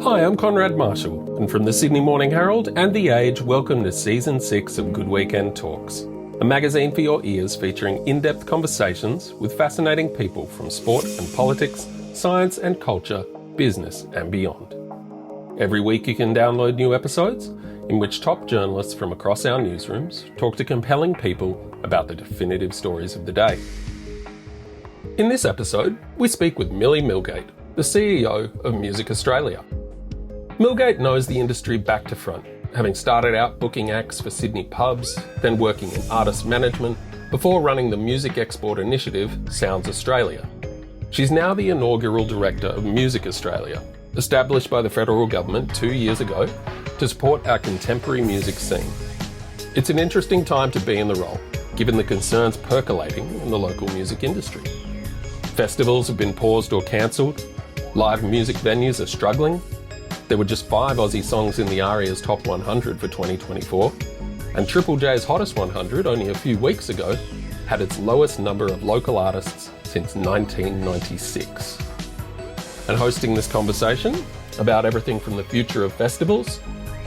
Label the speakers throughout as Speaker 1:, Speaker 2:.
Speaker 1: Hi, I'm Conrad Marshall, and from the Sydney Morning Herald and The Age, welcome to Season 6 of Good Weekend Talks, a magazine for your ears featuring in-depth conversations with fascinating people from sport and politics, science and culture, business and beyond. Every week you can download new episodes in which top journalists from across our newsrooms talk to compelling people about the definitive stories of the day. In this episode, we speak with Millie Millgate, the CEO of Music Australia. Millgate knows the industry back to front, having started out booking acts for Sydney pubs, then working in artist management, before running the music export initiative Sounds Australia. She's now the inaugural director of Music Australia, established by the federal government 2 years ago to support our contemporary music scene. It's an interesting time to be in the role, given the concerns percolating in the local music industry. Festivals have been paused or cancelled, live music venues are struggling. There were just 5 Aussie songs in the ARIA's Top 100 for 2024, and Triple J's Hottest 100 only a few weeks ago had its lowest number of local artists since 1996. And hosting this conversation about everything from the future of festivals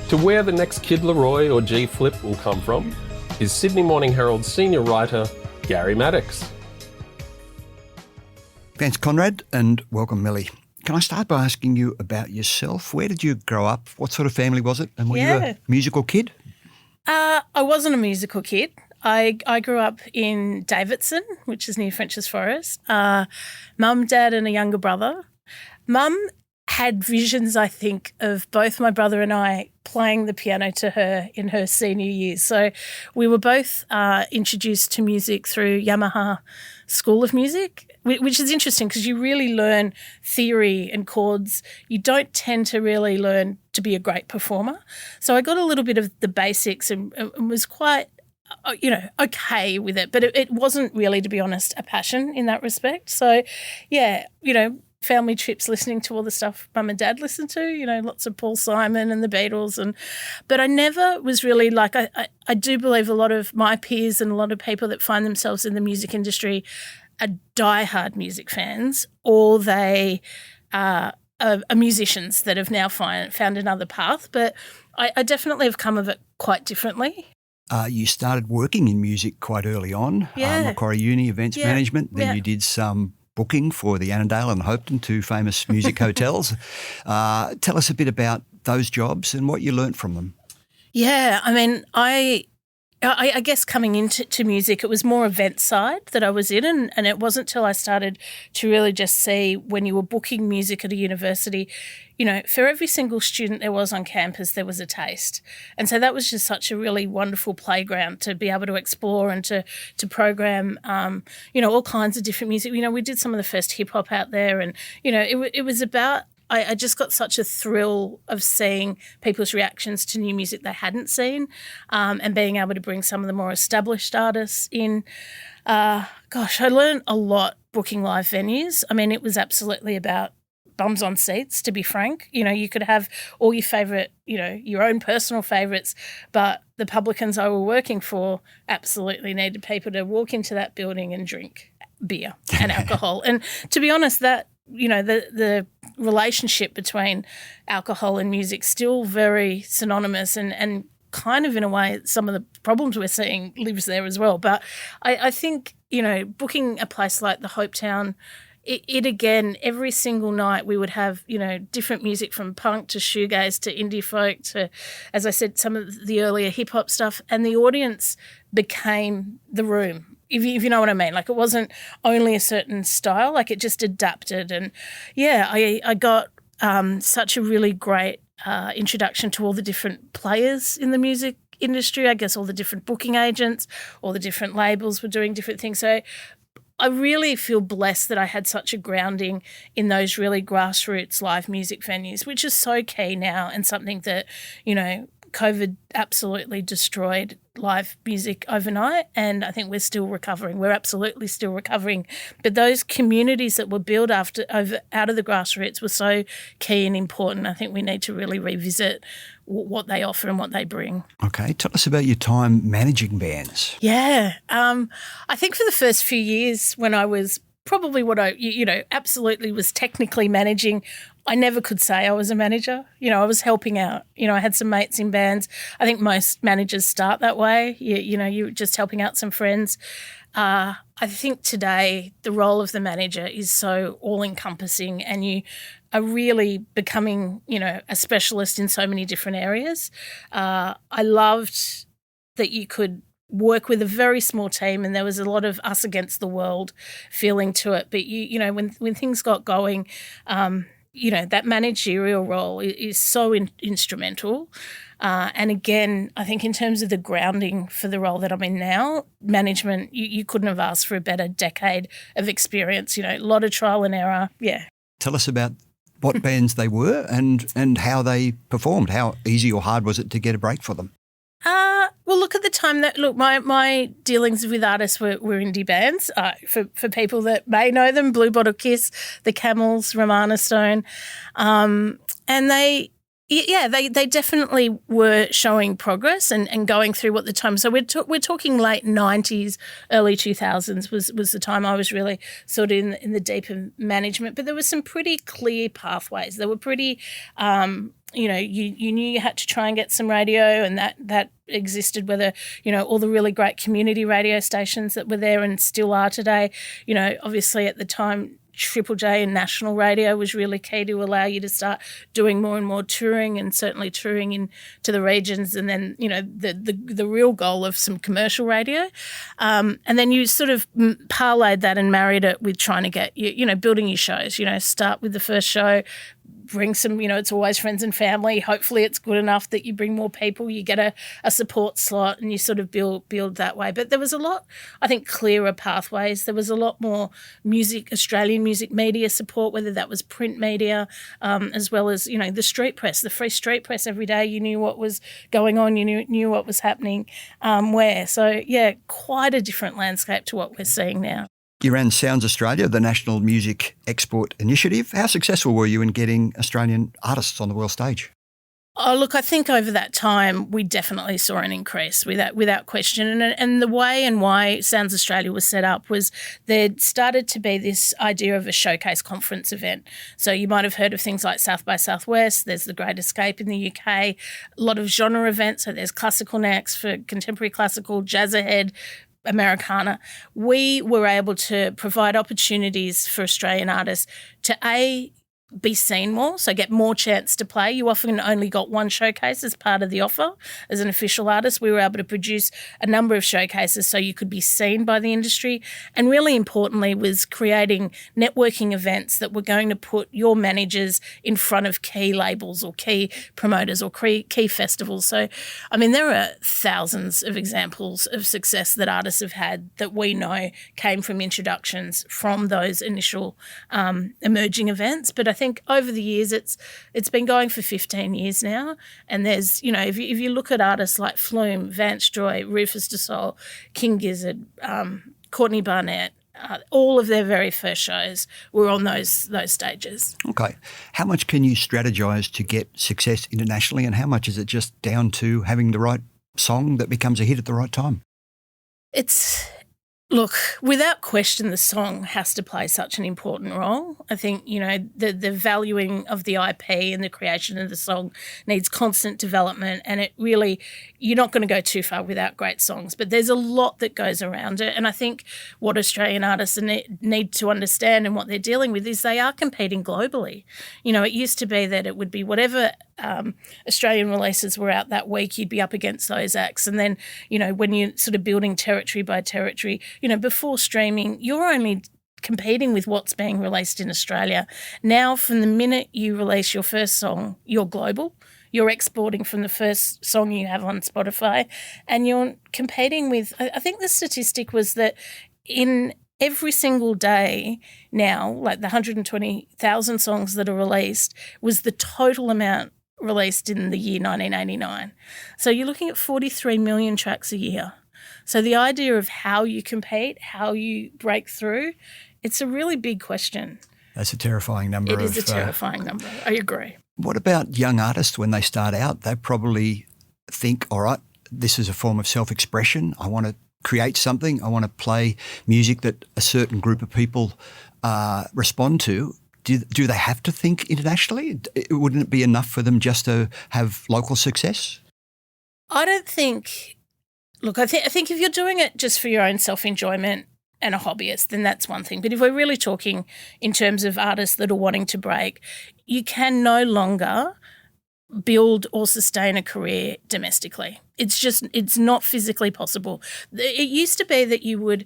Speaker 1: to where the next Kid Laroi or G Flip will come from is Sydney Morning Herald senior writer Garry Maddox.
Speaker 2: Thanks, Conrad, and welcome, Millie. Can I start by asking you about yourself? Where did you grow up? What sort of family was it? And were you a musical kid?
Speaker 3: I wasn't a musical kid. I grew up in Davidson, which is near French's Forest. Mum, dad and a younger brother. Mum had visions, I think, of both my brother and I playing the piano to her in her senior years. So we were both introduced to music through Yamaha School of Music, which is interesting because you really learn theory and chords. You don't tend to really learn to be a great performer. So I got a little bit of the basics and was quite, okay with it. But it wasn't really, to be honest, a passion in that respect. So, family trips, listening to all the stuff Mum and Dad listened to, lots of Paul Simon and the Beatles. But I never was really like, I do believe a lot of my peers and a lot of people that find themselves in the music industry are diehard music fans, or they are musicians that have now found another path. But I definitely have come of it quite differently.
Speaker 2: You started working in music quite early on, Macquarie Uni, events management. Then you did some booking for the Annandale and Hopeton, 2 famous music hotels. Tell us a bit about those jobs and what you learnt from them.
Speaker 3: Yeah, I mean, I guess coming into music, it was more event side that I was in, and it wasn't till I started to really just see when you were booking music at a university, for every single student there was on campus, there was a taste. And so that was just such a really wonderful playground to be able to explore and to program, all kinds of different music. We did some of the first hip hop out there, and, it was about, I just got such a thrill of seeing people's reactions to new music they hadn't seen, and being able to bring some of the more established artists in. I learned a lot booking live venues. I mean, it was absolutely about bums on seats, to be frank. You could have all your favourite, your own personal favourites, but the publicans I were working for absolutely needed people to walk into that building and drink beer and alcohol. And to be honest, that, the relationship between alcohol and music still very synonymous, and kind of in a way some of the problems we're seeing lives there as well. But I think, booking a place like the Hopetown, it again, every single night we would have, different music from punk to shoegaze to indie folk to, as I said, some of the earlier hip hop stuff, and the audience became the room. If you know what I mean. Like, it wasn't only a certain style, like it just adapted. And I got such a really great introduction to all the different players in the music industry. I guess all the different booking agents, all the different labels were doing different things. So I really feel blessed that I had such a grounding in those really grassroots live music venues, which is so key now, and something that, COVID absolutely destroyed live music overnight, and I think we're still recovering. We're absolutely still recovering. But those communities that were built out of the grassroots were so key and important. I think we need to really revisit what they offer and what they bring.
Speaker 2: Okay, tell us about your time managing bands.
Speaker 3: Yeah, I think for the first few years when I was probably what I, absolutely was technically managing. I never could say I was a manager. I was helping out. I had some mates in bands. I think most managers start that way. You're just helping out some friends. I think today the role of the manager is so all-encompassing, and you are really becoming, a specialist in so many different areas. I loved that you could work with a very small team, and there was a lot of us against the world feeling to it. But when things got going, that managerial role is so instrumental. And again, I think in terms of the grounding for the role that I'm in now, management, you couldn't have asked for a better decade of experience. A lot of trial and error. Yeah.
Speaker 2: Tell us about what bands they were and how they performed. How easy or hard was it to get a break for them?
Speaker 3: Well, look, at the time my dealings with artists were indie bands. For people that may know them, Blue Bottle Kiss, The Camels, Romana Stone, and they definitely were showing progress and going through what the time. So we're talking late 90s, early 2000s was the time I was really sort of in the deeper management. But there were some pretty clear pathways. They were pretty. You knew you had to try and get some radio, and that existed, whether, all the really great community radio stations that were there and still are today. Obviously at the time, Triple J and national radio was really key to allow you to start doing more and more touring, and certainly touring into the regions, and then, the real goal of some commercial radio. And then you sort of parlayed that and married it with trying to get, building your shows, start with the first show, bring some, it's always friends and family. Hopefully it's good enough that you bring more people, you get a support slot, and you sort of build that way. But there was a lot, I think, clearer pathways. There was a lot more Australian music media support, whether that was print media, as well as, the street press, the free street press every day. You knew what was going on, you knew what was happening where. So, yeah, quite a different landscape to what we're seeing now.
Speaker 2: You ran Sounds Australia, the National Music Export Initiative. How successful were you in getting Australian artists on the world stage?
Speaker 3: Oh, look, I think over that time we definitely saw an increase without question. And the way and why Sounds Australia was set up was there started to be this idea of a showcase conference event. So you might have heard of things like South by Southwest, there's The Great Escape in the UK, a lot of genre events. So there's Classical Next for contemporary classical, Jazz Ahead, Americana. We were able to provide opportunities for Australian artists to be seen more, so get more chance to play. You often only got one showcase as part of the offer. As an official artist, we were able to produce a number of showcases so you could be seen by the industry, and really importantly was creating networking events that were going to put your managers in front of key labels or key promoters or key festivals. So, there are thousands of examples of success that artists have had that we know came from introductions from those initial emerging events. But I think over the years it's been going for 15 years now, and there's, if you look at artists like Flume, Vance Joy, Rufus Du Sol, King Gizzard, Courtney Barnett, all of their very first shows were on those stages. Okay.
Speaker 2: How much can you strategise to get success internationally, and how much is it just down to having the right song that becomes a hit at the right time?
Speaker 3: Look, without question, the song has to play such an important role. I think, the valuing of the IP and the creation of the song needs constant development, and it really, you're not going to go too far without great songs, but there's a lot that goes around it. And I think what Australian artists need to understand and what they're dealing with is they are competing globally. It used to be that it would be whatever Australian releases were out that week, you'd be up against those acts. And then, when you're sort of building territory by territory, before streaming, you're only competing with what's being released in Australia. Now, from the minute you release your first song, you're global. You're exporting from the first song you have on Spotify, and you're competing with, I think the statistic was that in every single day now, like the 120,000 songs that are released was the total amount released in the year 1989. So you're looking at 43 million tracks a year. So the idea of how you compete, how you break through, it's a really big question.
Speaker 2: That's a terrifying number.
Speaker 3: It is a terrifying number. I agree.
Speaker 2: What about young artists when they start out? They probably think, all right, this is a form of self-expression. I want to create something. I want to play music that a certain group of people respond to. Do they have to think internationally? Wouldn't it be enough for them just to have local success?
Speaker 3: I don't think. Look, I think if you're doing it just for your own self-enjoyment and a hobbyist, then that's one thing. But if we're really talking in terms of artists that are wanting to break, you can no longer build or sustain a career domestically. It's not physically possible. It used to be that you would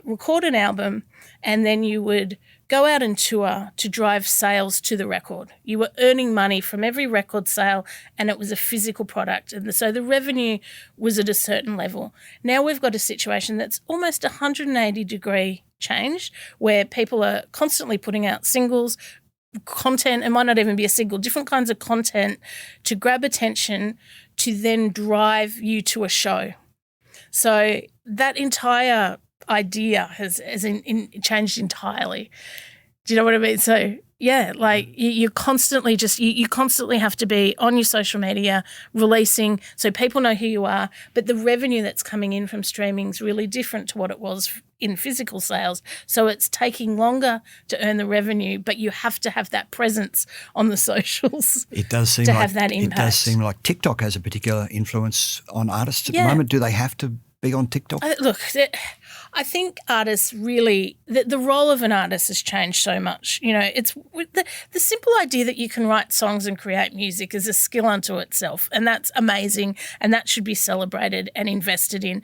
Speaker 3: record an album and then you would go out and tour to drive sales to the record. You were earning money from every record sale and it was a physical product. And so the revenue was at a certain level. Now we've got a situation that's almost 180-degree change where people are constantly putting out singles, content, it might not even be a single, different kinds of content to grab attention to then drive you to a show. So that entire idea has changed entirely. Do you know what I mean? So yeah, like you constantly you constantly have to be on your social media releasing so people know who you are, but the revenue that's coming in from streaming is really different to what it was in physical sales. So it's taking longer to earn the revenue, but you have to have that presence on the socials.
Speaker 2: It does seem
Speaker 3: to
Speaker 2: like
Speaker 3: have that impact.
Speaker 2: It does seem like TikTok has a particular influence on artists at the moment. Do they have to be on TikTok?
Speaker 3: Look, I think artists really the role of an artist has changed so much. You know, it's the simple idea that you can write songs and create music is a skill unto itself, and that's amazing, and that should be celebrated and invested in.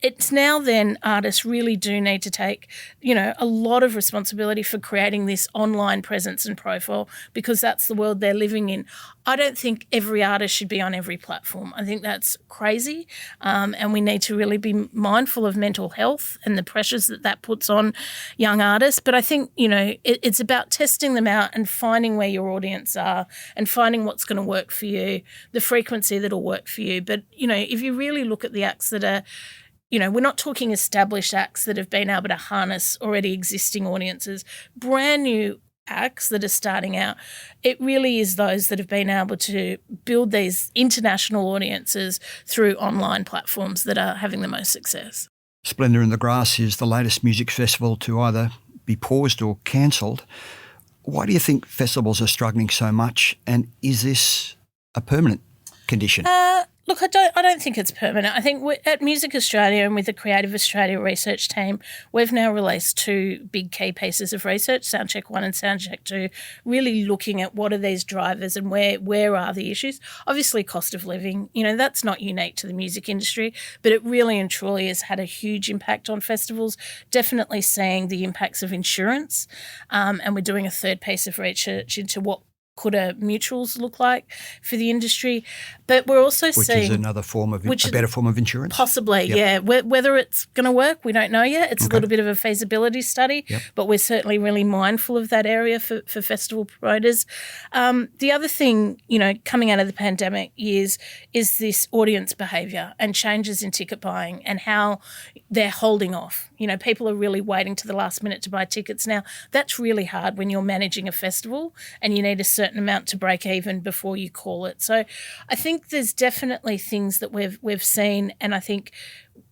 Speaker 3: It's now then artists really do need to take, you know, a lot of responsibility for creating this online presence and profile because that's the world they're living in. I don't think every artist should be on every platform. I think that's crazy, and we need to really be mindful of mental health and the pressures that puts on young artists. But I think, you know, it's about testing them out and finding where your audience are and finding what's going to work for you, the frequency that'll work for you. But, you know, if you really look at the acts that are, you know, we're not talking established acts that have been able to harness already existing audiences, brand new acts that are starting out. It really is those that have been able to build these international audiences through online platforms that are having the most success.
Speaker 2: Splendour in the Grass is the latest music festival to either be paused or cancelled. Why do you think festivals are struggling so much, and is this a permanent condition?
Speaker 3: Look, I don't think it's permanent. I think at Music Australia and with the Creative Australia research team, we've now released two big key pieces of research, Soundcheck 1 and Soundcheck 2, really looking at what are these drivers and where are the issues. Obviously, cost of living, you know, that's not unique to the music industry, but it really and truly has had a huge impact on festivals, definitely seeing the impacts of insurance, and we're doing a third piece of research into what could a mutuals look like for the industry. But we're also seeing...
Speaker 2: Which is another form of, a better form of insurance?
Speaker 3: Possibly, yeah. Whether it's going to work, we don't know yet. It's a little bit of a feasibility study, but we're certainly really mindful of that area for festival promoters. The other thing, you know, coming out of the pandemic is this audience behaviour and changes in ticket buying and how they're holding off. You know, people are really waiting to the last minute to buy tickets now. That's really hard when you're managing a festival and you need a certain amount to break even before you call it. So I think there's definitely things that we've seen, and I think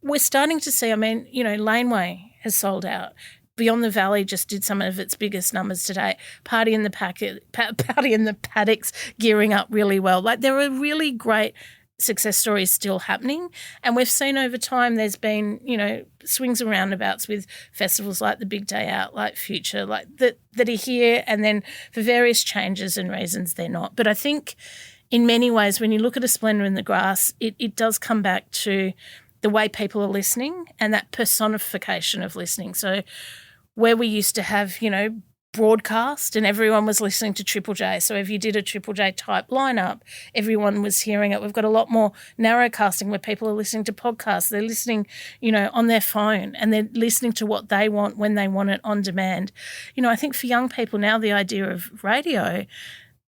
Speaker 3: we're starting to see, I mean, you know, Laneway has sold out. Beyond the Valley just did some of its biggest numbers today. Party in the Paddocks gearing up really well. Like, there are really great success stories still happening, and we've seen over time there's been, you know, swings and roundabouts with festivals like the Big Day Out, like Future, like that are here, and then for various changes and reasons they're not. But I think in many ways when you look at A Splendour in the Grass, it does come back to the way people are listening and that personification of listening. So where we used to have, you know, broadcast and everyone was listening to Triple J. So if you did a Triple J type lineup, everyone was hearing it. We've got a lot more narrowcasting where people are listening to podcasts. They're listening, you know, on their phone, and they're listening to what they want when they want it on demand. You know, I think for young people now, the idea of radio,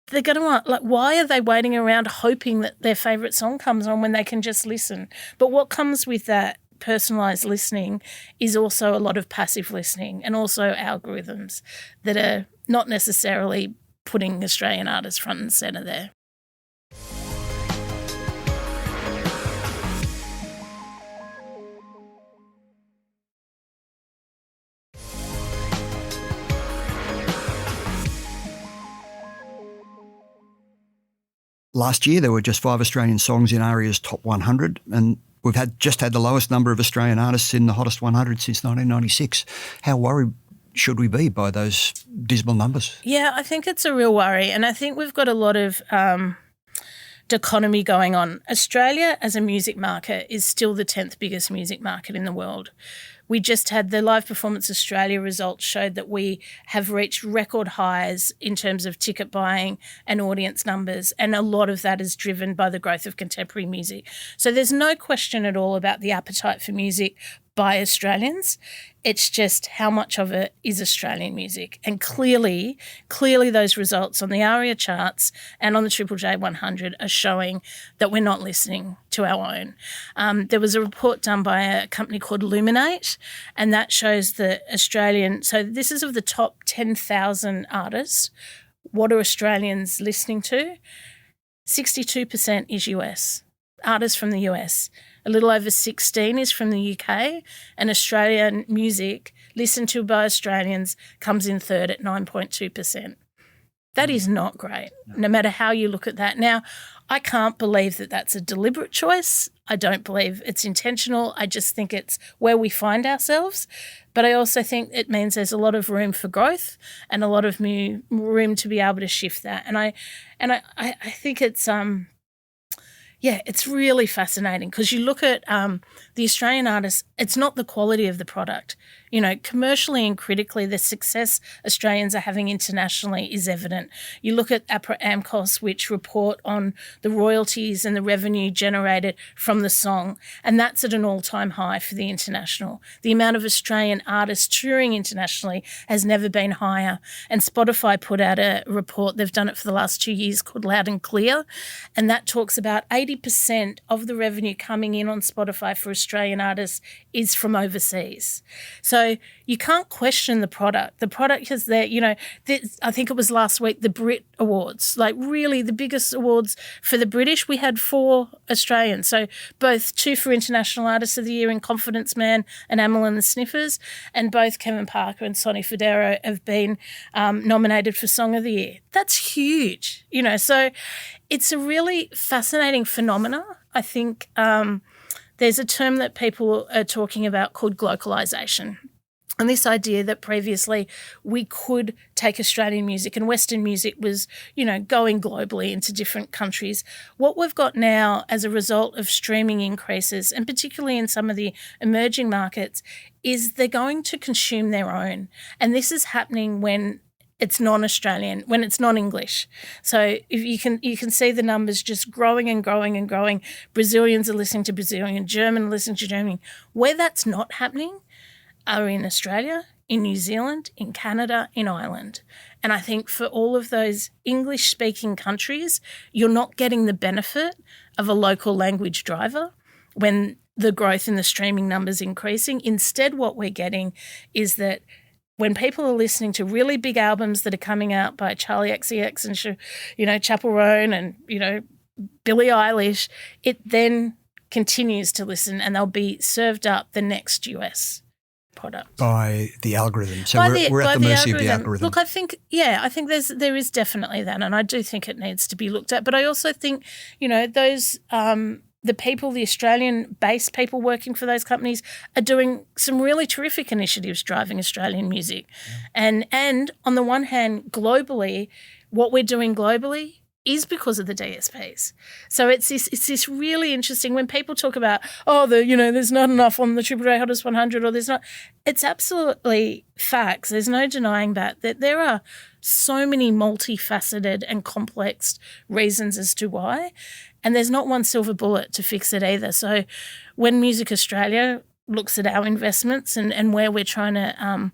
Speaker 3: they're going to want, like, why are they waiting around hoping that their favourite song comes on when they can just listen? But what comes with that personalised listening is also a lot of passive listening and also algorithms that are not necessarily putting Australian artists front and centre there.
Speaker 2: last year there were just 5 Australian songs in ARIA's top 100, and we've just had the lowest number of Australian artists in the hottest 100 since 1996. How worried should we be by those dismal numbers?
Speaker 3: Yeah, I think it's a real worry, and I think we've got a lot of dichotomy going on. Australia as a music market is still the 10th biggest music market in the world. We just had the Live Performance Australia results showed that we have reached record highs in terms of ticket buying and audience numbers, and a lot of that is driven by the growth of contemporary music. So there's no question at all about the appetite for music by Australians. It's just how much of it is Australian music. And clearly those results on the ARIA charts and on the Triple J 100 are showing that we're not listening to our own. There was a report done by a company called Luminate, and that shows that so this is of the top 10,000 artists. What are Australians listening to? 62% is US, artists from the US. A little over 16 is from the UK, and Australian music listened to by Australians comes in third at 9.2%. That is not great, no matter how you look at that. Now, I can't believe that that's a deliberate choice. I don't believe it's intentional. I just think it's where we find ourselves. But I also think it means there's a lot of room for growth and a lot of room to be able to shift that. And I think it's it's really fascinating because you look at the Australian artists, it's not the quality of the product. You know, commercially and critically, the success Australians are having internationally is evident. You look at APRA AMCOS, which report on the royalties and the revenue generated from the song, and that's at an all-time high for the international. The amount of Australian artists touring internationally has never been higher. And Spotify put out a report, they've done it for the last 2 years, called Loud and Clear, and that talks about 80% of the revenue coming in on Spotify for Australian artists is from overseas. So you can't question the product. The product is there. You know, I think it was last week, the Brit Awards, like really the biggest awards for the British. We had 4 Australians, so both 2 for International Artist of the Year in Confidence Man and Amel and the Sniffers, and both Kevin Parker and Sonny Fodero have been nominated for Song of the Year. That's huge, you know. So it's a really fascinating phenomena. I think there's a term that people are talking about called glocalisation. And this idea that previously we could take Australian music and Western music was, you know, going globally into different countries. What we've got now as a result of streaming increases, and particularly in some of the emerging markets, is they're going to consume their own. And this is happening when it's non-Australian, when it's non-English. So if you can see the numbers just growing and growing and growing. Brazilians are listening to Brazilian, German are listening to German. Where that's not happening are in Australia, in New Zealand, in Canada, in Ireland. And I think for all of those English-speaking countries, you're not getting the benefit of a local language driver when the growth in the streaming numbers increasing. Instead, what we're getting is that when people are listening to really big albums that are coming out by Charlie XCX and, you know, Chappell Roan and, you know, Billie Eilish, it then continues to listen and they'll be served up the next US product
Speaker 2: by the algorithm. So we're at the mercy of the algorithm.
Speaker 3: Look, I think there is definitely that, and I do think it needs to be looked at. But I also think, you know, those the Australian-based people working for those companies are doing some really terrific initiatives driving Australian music. Yeah. And on the one hand, globally, what we're doing globally is because of the DSPs. So it's this really interesting when people talk about, there's not enough on the Triple J Hottest 100 or there's not. It's absolutely facts. There's no denying that there are so many multifaceted and complex reasons as to why, and there's not one silver bullet to fix it either. So when Music Australia looks at our investments and where we're trying to,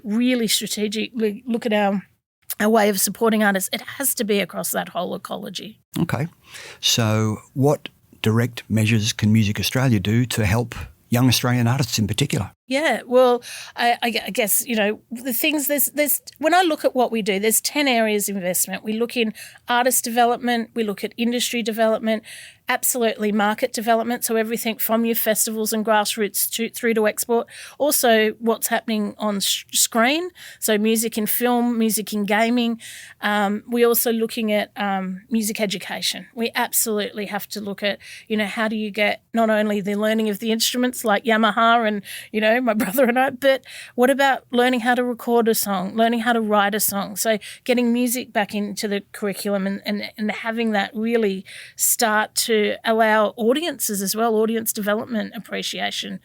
Speaker 3: really strategically look at our way of supporting artists, it has to be across that whole ecology.
Speaker 2: Okay. So what direct measures can Music Australia do to help young Australian artists in particular?
Speaker 3: Yeah, well, I guess, you know, the things, there's when I look at what we do, there's 10 areas of investment. We look in artist development, we look at industry development, absolutely market development, so everything from your festivals and grassroots through to export. Also what's happening on screen, so music in film, music in gaming. We're also looking at music education. We absolutely have to look at, how do you get not only the learning of the instruments like Yamaha and, my brother and I, but what about learning how to record a song, learning how to write a song? So getting music back into the curriculum and having that really start to allow audiences as well, audience development, appreciation.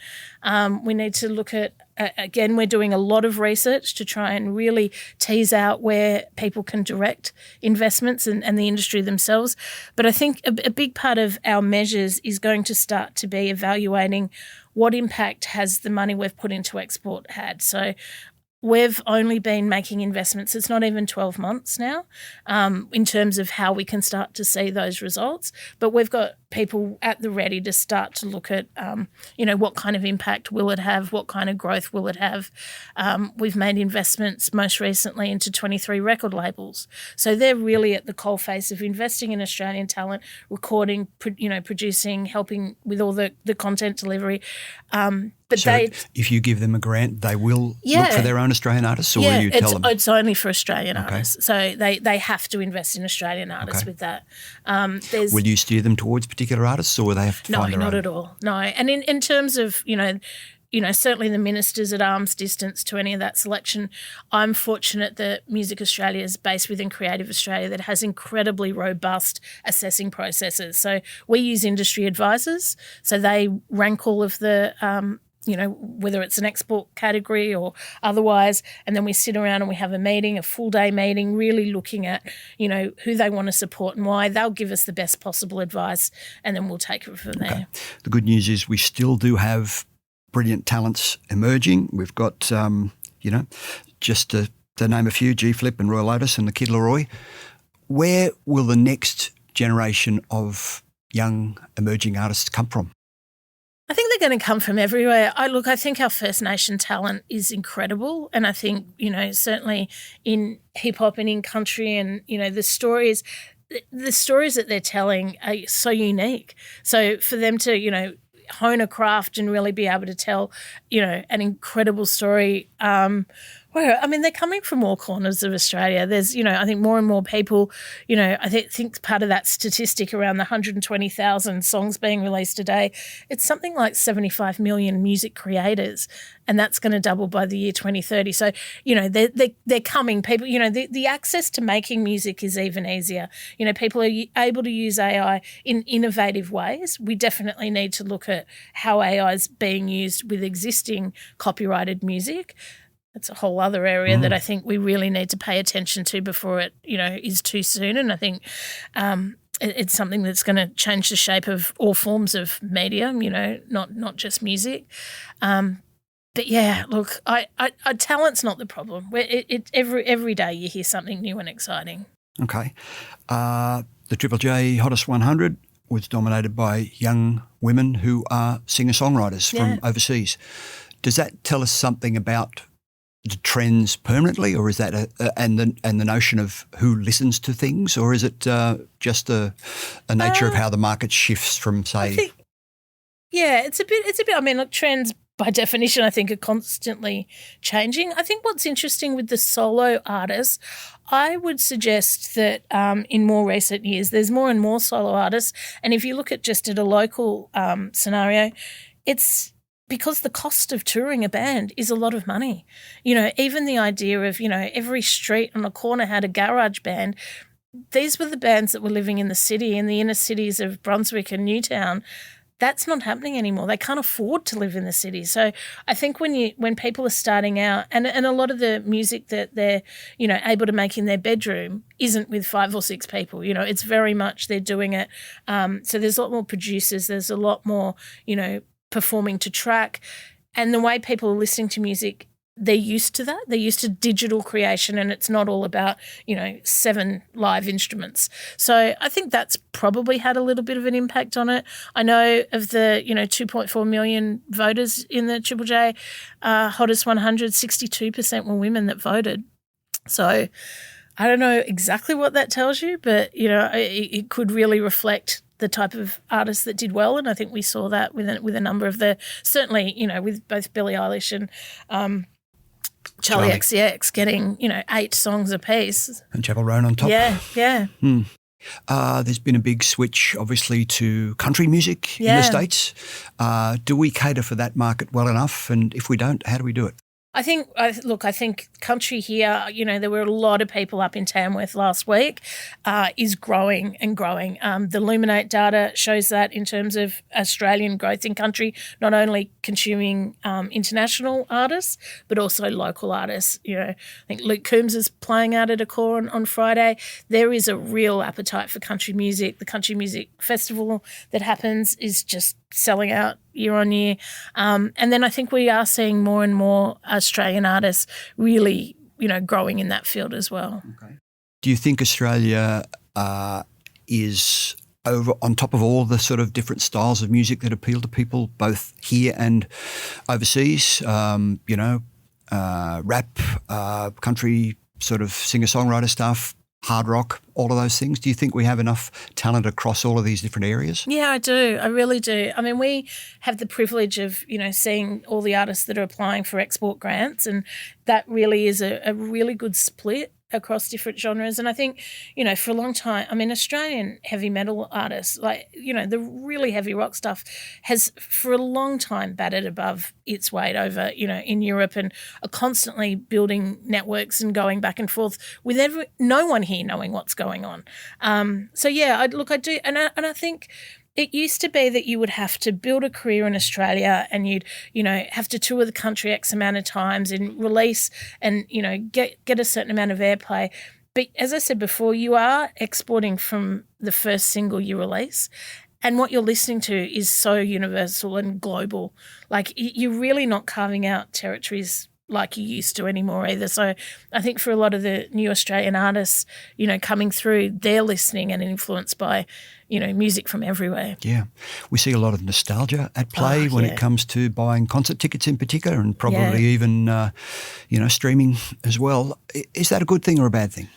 Speaker 3: We need to look at, again, we're doing a lot of research to try and really tease out where people can direct investments and the industry themselves. But I think a big part of our measures is going to start to be evaluating what impact has the money we've put into export had. So we've only been making investments, it's not even 12 months now, in terms of how we can start to see those results. But we've got people at the ready to start to look at, what kind of impact will it have, what kind of growth will it have. We've made investments most recently into 23 record labels. So they're really at the coalface of investing in Australian talent, recording, producing, helping with all the content delivery. But
Speaker 2: so if you give them a grant, they will look for their own Australian artists, or will you tell them?
Speaker 3: It's only for Australian artists. So they have to invest in Australian artists with that.
Speaker 2: Will you steer them towards particular artists, or will they have to find their own?
Speaker 3: No, not at all. No. And in terms of, certainly the ministers at arm's distance to any of that selection, I'm fortunate that Music Australia is based within Creative Australia that has incredibly robust assessing processes. So we use industry advisors. So they rank all of the whether it's an export category or otherwise, and then we sit around and we have a meeting, a full day meeting, really looking at, who they want to support and why. They'll give us the best possible advice, and then we'll take it from there.
Speaker 2: The good news is we still do have brilliant talents emerging. We've got, just to name a few, G Flip and Royal Otis and the Kid Laroi. Where will the next generation of young emerging artists come from?
Speaker 3: I think they're going to come from everywhere. I think our First Nation talent is incredible, and I think, certainly in hip hop and in country and, the stories that they're telling are so unique. So for them to, hone a craft and really be able to tell, an incredible story, they're coming from all corners of Australia. There's, I think more and more people, I think part of that statistic around the 120,000 songs being released a day, it's something like 75 million music creators, and that's going to double by the year 2030. So, they're coming. People, the access to making music is even easier. People are able to use AI in innovative ways. We definitely need to look at how AI is being used with existing copyrighted music. That's a whole other area that I think we really need to pay attention to before it, is too soon. And I think it's something that's going to change the shape of all forms of media, not just music. But yeah, look, talent's not the problem. Every day you hear something new and exciting.
Speaker 2: Okay. The Triple J Hottest 100 was dominated by young women who are singer-songwriters from overseas. Does that tell us something about the trends permanently, or is that and the notion of who listens to things, or is it just a nature of how the market shifts from, say?
Speaker 3: It's a bit. I mean, look, trends by definition, I think, are constantly changing. I think what's interesting with the solo artists, I would suggest that in more recent years, there's more and more solo artists, and if you look at just at a local scenario, it's because the cost of touring a band is a lot of money. Even the idea of, every street on a corner had a garage band. These were the bands that were living in the city, in the inner cities of Brunswick and Newtown. That's not happening anymore. They can't afford to live in the city. So I think when people are starting out, and a lot of the music that they're, able to make in their bedroom isn't with 5 or 6 people. It's very much they're doing it. So there's a lot more producers. There's a lot more, performing to track, and the way people are listening to music, they're used to that. They're used to digital creation, and it's not all about, 7 live instruments. So I think that's probably had a little bit of an impact on it. I know of the, 2.4 million voters in the Triple J Hottest 100, 62% were women that voted. So I don't know exactly what that tells you, but, it could really reflect the type of artists that did well, and I think we saw that with a number of certainly, with both Billie Eilish and Charlie XCX getting, 8 songs apiece.
Speaker 2: And Chapel Roan on top.
Speaker 3: Yeah.
Speaker 2: There's been a big switch, obviously, to country music in the States. Do we cater for that market well enough? And if we don't, how do we do it?
Speaker 3: I think country here, there were a lot of people up in Tamworth last week, is growing and growing. The Luminate data shows that in terms of Australian growth in country, not only consuming international artists, but also local artists. I think Luke Coombs is playing out at a core on Friday. There is a real appetite for country music. The Country Music Festival that happens is just selling out year on year. And then I think we are seeing more and more Australian artists really, growing in that field as well.
Speaker 2: Okay. Do you think Australia is over on top of all the sort of different styles of music that appeal to people both here and overseas? Rap, country sort of singer-songwriter stuff, hard rock, all of those things. Do you think we have enough talent across all of these different areas?
Speaker 3: Yeah, I do. I really do. I mean, we have the privilege of, seeing all the artists that are applying for export grants, and that really is a really good split across different genres. And I think, for a long time, Australian heavy metal artists, the really heavy rock stuff has for a long time batted above its weight over, in Europe, and are constantly building networks and going back and forth with no one here knowing what's going on. I do. And I think it used to be that you would have to build a career in Australia and you'd, have to tour the country X amount of times and release and, get a certain amount of airplay. But as I said before, you are exporting from the first single you release. And what you're listening to is so universal and global. Like, you're really not carving out territories like you used to anymore either. So I think for a lot of the new Australian artists, coming through, they're listening and influenced by, music from everywhere.
Speaker 2: Yeah. We see a lot of nostalgia at play when it comes to buying concert tickets in particular, and probably even, streaming as well. Is that a good thing or a bad thing?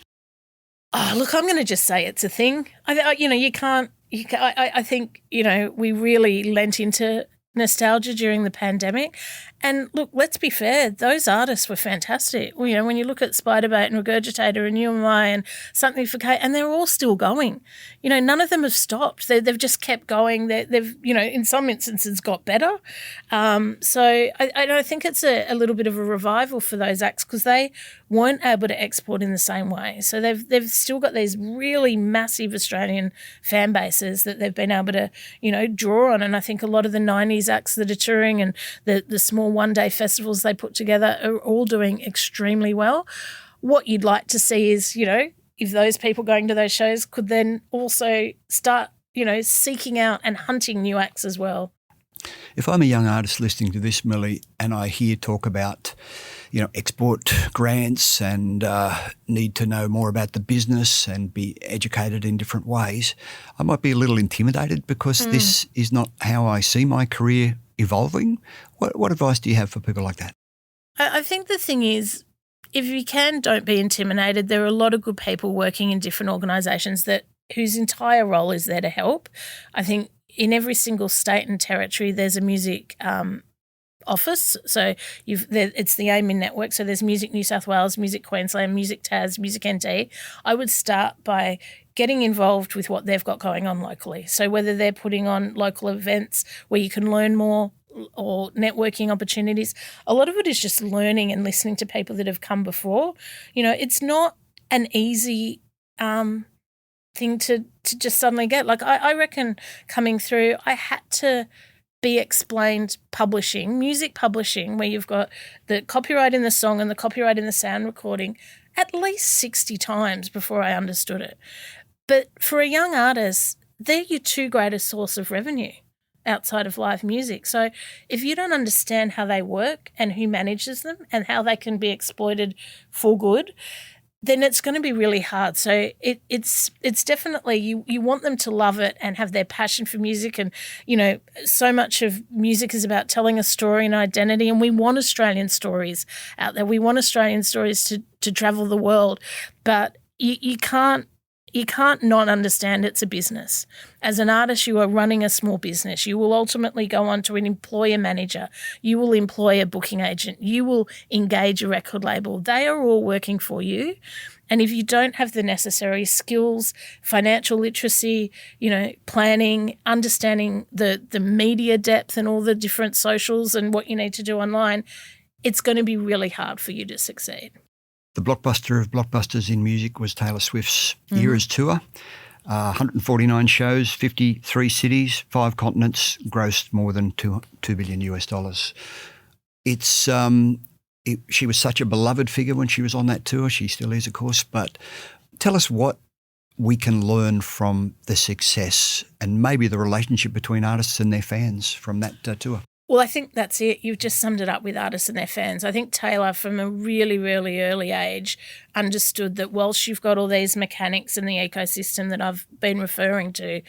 Speaker 3: Oh, look, I'm going to just say it's a thing. I think, we really lent into nostalgia during the pandemic. And look, let's be fair, those artists were fantastic. When you look at Spiderbait and Regurgitator and UMI and Something for Kate, and they're all still going. None of them have stopped. They've just kept going. They've in some instances got better. So I think it's a little bit of a revival for those acts because they weren't able to export in the same way. So they've still got these really massive Australian fan bases that they've been able to, draw on. And I think a lot of the 90s acts that are touring and the small one-day festivals they put together are all doing extremely well. What you'd like to see is, if those people going to those shows could then also start, seeking out and hunting new acts as well.
Speaker 2: If I'm a young artist listening to this, Millie, and I hear talk about, export grants and need to know more about the business and be educated in different ways, I might be a little intimidated because this is not how I see my career evolving. What advice do you have for people like that?
Speaker 3: I think the thing is, if you can, don't be intimidated. There are a lot of good people working in different organisations whose entire role is there to help. I think in every single state and territory there's a music office. So it's the AIMIN network. So there's Music New South Wales, Music Queensland, Music Tas, Music NT. I would start by getting involved with what they've got going on locally. So whether they're putting on local events where you can learn more or networking opportunities, a lot of it is just learning and listening to people that have come before. It's not an easy thing to just suddenly get. Like I reckon coming through, I had to be explained music publishing, where you've got the copyright in the song and the copyright in the sound recording at least 60 times before I understood it. But for a young artist, they're your two greatest source of revenue outside of live music. So if you don't understand how they work and who manages them and how they can be exploited for good, then it's going to be really hard. So it's definitely, you want them to love it and have their passion for music. And, so much of music is about telling a story and identity, and we want Australian stories out there. We want Australian stories to travel the world. But you can't you can't not understand it's a business. As an artist, you are running a small business. You will ultimately go on to employ a manager. You will employ a booking agent. You will engage a record label. They are all working for you. And if you don't have the necessary skills, financial literacy, planning, understanding the media depth and all the different socials and what you need to do online, it's going to be really hard for you to succeed.
Speaker 2: The blockbuster of blockbusters in music was Taylor Swift's Eras Tour. 149 shows, 53 cities, 5 continents, grossed more than $2 billion US. She was such a beloved figure when she was on that tour. She still is, of course. But tell us what we can learn from the success and maybe the relationship between artists and their fans from that tour.
Speaker 3: Well, I think that's it. You've just summed it up with artists and their fans. I think Taylor, from a really, really early age, understood that whilst you've got all these mechanics in the ecosystem that I've been referring to,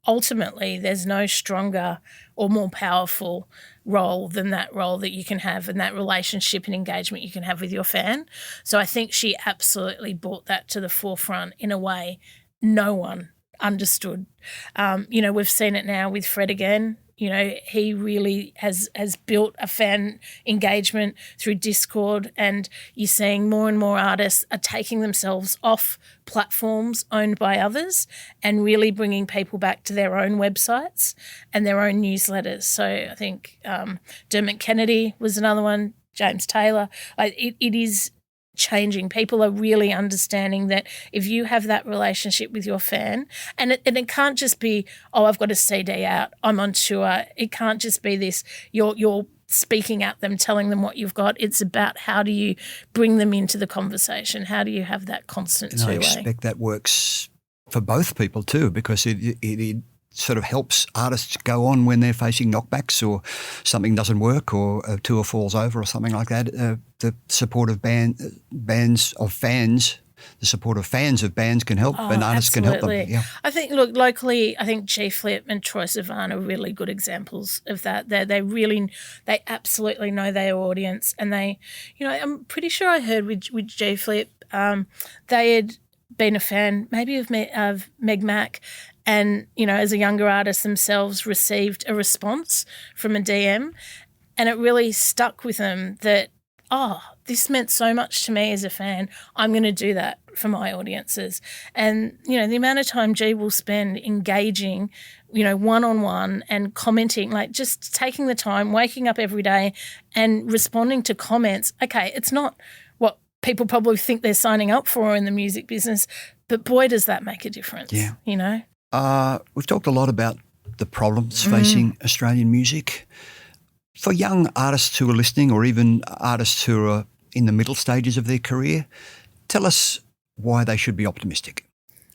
Speaker 3: ultimately there's no stronger or more powerful role than that role that you can have and that relationship and engagement you can have with your fan. So I think she absolutely brought that to the forefront in a way no one understood. We've seen it now with Fred again. He really has built a fan engagement through Discord, and you're seeing more and more artists are taking themselves off platforms owned by others and really bringing people back to their own websites and their own newsletters. So I think Dermot Kennedy was another one, James Taylor. It is changing. People are really understanding that if you have that relationship with your fan, and it can't just be, I've got a CD out, I'm on tour. It can't just be this, you're speaking at them, telling them what you've got. It's about how do you bring them into the conversation? How do you have that constant two-way?
Speaker 2: I expect that works for both people too, because it sort of helps artists go on when they're facing knockbacks or something doesn't work or a tour falls over or something like that. The support of bands of fans, the support of fans of bands can help, and artists can help them. Yeah.
Speaker 3: I think, look, locally, I think G Flip and Troye Sivan are really good examples of that. They absolutely know their audience, and I'm pretty sure I heard with G Flip, they had been a fan maybe of Meg Mac, and, as a younger artist themselves, received a response from a DM, and it really stuck with them that, this meant so much to me as a fan. I'm going to do that for my audiences. And, the amount of time G will spend engaging, one-on-one and commenting, like just taking the time, waking up every day and responding to comments. Okay, it's not what people probably think they're signing up for in the music business, but boy, does that make a difference.
Speaker 2: Yeah.
Speaker 3: We've
Speaker 2: talked a lot about the problems facing Australian music. For young artists who are listening, or even artists who are in the middle stages of their career, tell us why they should be optimistic.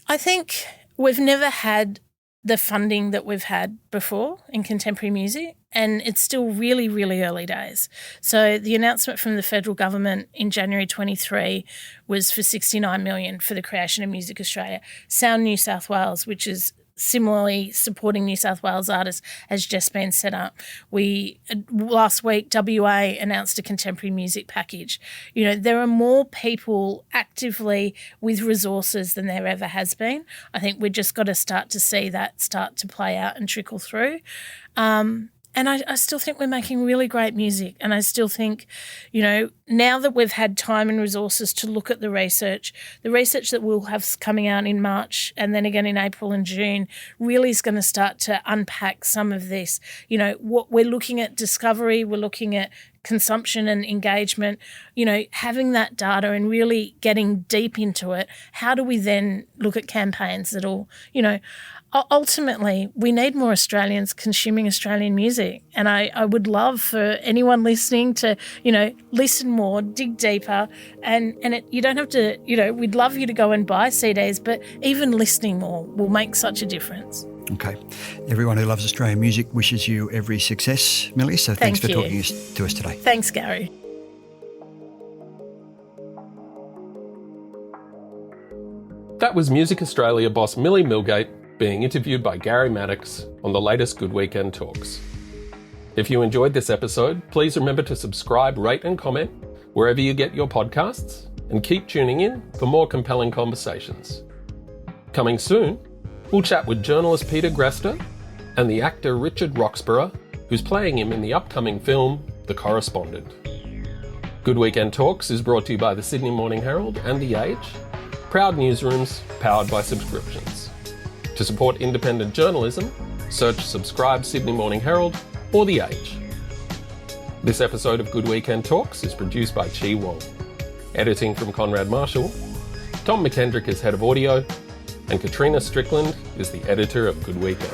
Speaker 3: I think we've never had the funding that we've had before in contemporary music, and it's still really, really early days. So the announcement from the federal government in January 23 was for $69 million for the creation of Music Australia. Sound New South Wales, which is similarly supporting New South Wales artists, has just been set up. Last week, WA announced a contemporary music package. There are more people actively with resources than there ever has been. I think we've just got to start to see that start to play out and trickle through. And I still think we're making really great music. And I still think, now that we've had time and resources to look at the research that we'll have coming out in March and then again in April and June really is going to start to unpack some of this. What we're looking at discovery, we're looking at consumption and engagement, having that data and really getting deep into it. How do we then look at campaigns that'll, ultimately, we need more Australians consuming Australian music. And I would love for anyone listening to, listen more, dig deeper. And you don't have to, we'd love you to go and buy CDs, but even listening more will make such a difference.
Speaker 2: Okay. Everyone who loves Australian music wishes you every success, Millie. So thanks for talking to us today.
Speaker 3: Thanks, Garry.
Speaker 1: That was Music Australia boss Millie Millgate being interviewed by Garry Maddox on the latest Good Weekend Talks. If you enjoyed this episode, please remember to subscribe, rate and comment wherever you get your podcasts, and keep tuning in for more compelling conversations. Coming soon, we'll chat with journalist Peter Grester and the actor Richard Roxburgh, who's playing him in the upcoming film The Correspondent. Good Weekend Talks is brought to you by the Sydney Morning Herald and The Age, proud newsrooms powered by subscriptions. To support independent journalism, search Subscribe Sydney Morning Herald or The Age. This episode of Good Weekend Talks is produced by Chi Wong. Editing from Conrad Marshall. Tom McKendrick is head of audio, and Katrina Strickland is the editor of Good Weekend.